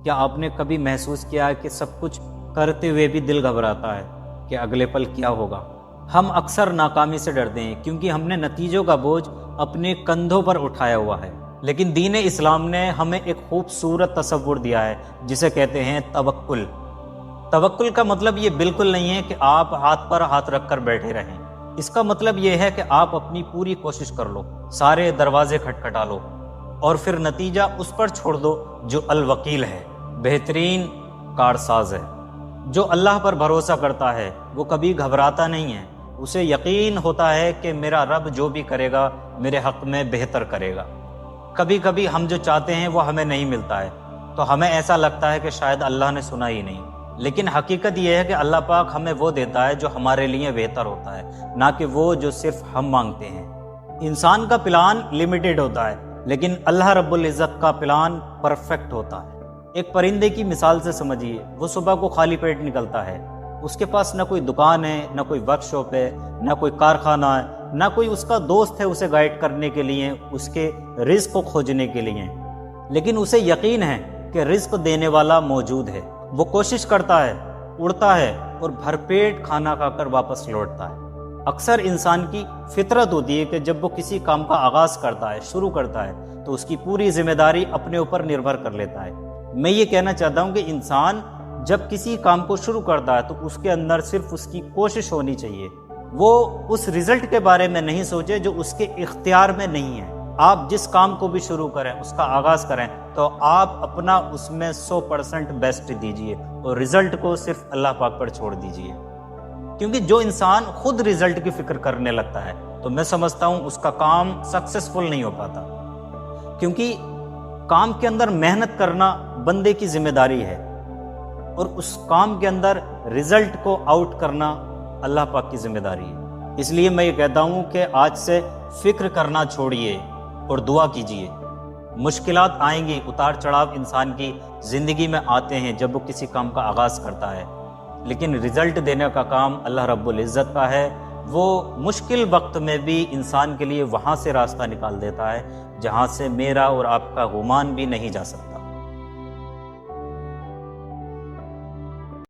کیا آپ نے کبھی محسوس کیا کہ سب کچھ کرتے ہوئے بھی دل گھبراتا ہے کہ اگلے پل کیا ہوگا؟ ہم اکثر ناکامی سے ڈرتے ہیں کیونکہ ہم نے نتیجوں کا بوجھ اپنے کندھوں پر اٹھایا ہوا ہے۔ لیکن دین اسلام نے ہمیں ایک خوبصورت تصور دیا ہے جسے کہتے ہیں توکل۔ توکل کا مطلب یہ بالکل نہیں ہے کہ آپ ہاتھ پر ہاتھ رکھ کر بیٹھے رہیں۔ اس کا مطلب یہ ہے کہ آپ اپنی پوری کوشش کر لو، سارے دروازے کھٹکھٹا لو اور پھر نتیجہ اس پر چھوڑ دو جو الوکیل ہے، بہترین کارساز ہے۔ جو اللہ پر بھروسہ کرتا ہے وہ کبھی گھبراتا نہیں ہے، اسے یقین ہوتا ہے کہ میرا رب جو بھی کرے گا میرے حق میں بہتر کرے گا۔ کبھی کبھی ہم جو چاہتے ہیں وہ ہمیں نہیں ملتا ہے تو ہمیں ایسا لگتا ہے کہ شاید اللہ نے سنا ہی نہیں، لیکن حقیقت یہ ہے کہ اللہ پاک ہمیں وہ دیتا ہے جو ہمارے لیے بہتر ہوتا ہے، نہ کہ وہ جو صرف ہم مانگتے ہیں۔ انسان کا پلان لمیٹڈ ہوتا ہے لیکن اللہ رب العزت کا پلان پرفیکٹ ہوتا ہے۔ ایک پرندے کی مثال سے سمجھیے، وہ صبح کو خالی پیٹ نکلتا ہے، اس کے پاس نہ کوئی دکان ہے، نہ کوئی ورک شاپ ہے، نہ کوئی کارخانہ ہے، نہ کوئی اس کا دوست ہے اسے گائیڈ کرنے کے لیے، اس کے رزق کو کھوجنے کے لیے، لیکن اسے یقین ہے کہ رزق دینے والا موجود ہے۔ وہ کوشش کرتا ہے، اڑتا ہے اور بھر پیٹ کھانا کھا کر واپس لوٹتا ہے۔ اکثر انسان کی فطرت ہوتی ہے کہ جب وہ کسی کام کا آغاز کرتا ہے، شروع کرتا ہے، تو اس کی پوری ذمہ داری اپنے اوپر نربھر کر لیتا ہے۔ میں یہ کہنا چاہتا ہوں کہ انسان جب کسی کام کو شروع کرتا ہے تو اس کے اندر صرف اس کی کوشش ہونی چاہیے، وہ اس رزلٹ کے بارے میں نہیں سوچے جو اس کے اختیار میں نہیں ہے۔ آپ جس کام کو بھی شروع کریں، اس کا آغاز کریں، تو آپ اپنا اس میں 100% بیسٹ دیجئے اور رزلٹ کو صرف اللہ پاک پر چھوڑ دیجئے، کیونکہ جو انسان خود رزلٹ کی فکر کرنے لگتا ہے تو میں سمجھتا ہوں اس کا کام سکسیسفل نہیں ہو پاتا، کیونکہ کام کے اندر محنت کرنا بندے کی ذمہ داری ہے اور اس کام کے اندر رزلٹ کو آؤٹ کرنا اللہ پاک کی ذمہ داری ہے۔ اس لیے میں یہ کہتا ہوں کہ آج سے فکر کرنا چھوڑیے اور دعا کیجیے۔ مشکلات آئیں گی، اتار چڑھاؤ انسان کی زندگی میں آتے ہیں جب وہ کسی کام کا آغاز کرتا ہے، لیکن رزلٹ دینے کا کام اللہ رب العزت کا ہے۔ وہ مشکل وقت میں بھی انسان کے لیے وہاں سے راستہ نکال دیتا ہے جہاں سے میرا اور آپ کا گمان بھی نہیں جا سکتا۔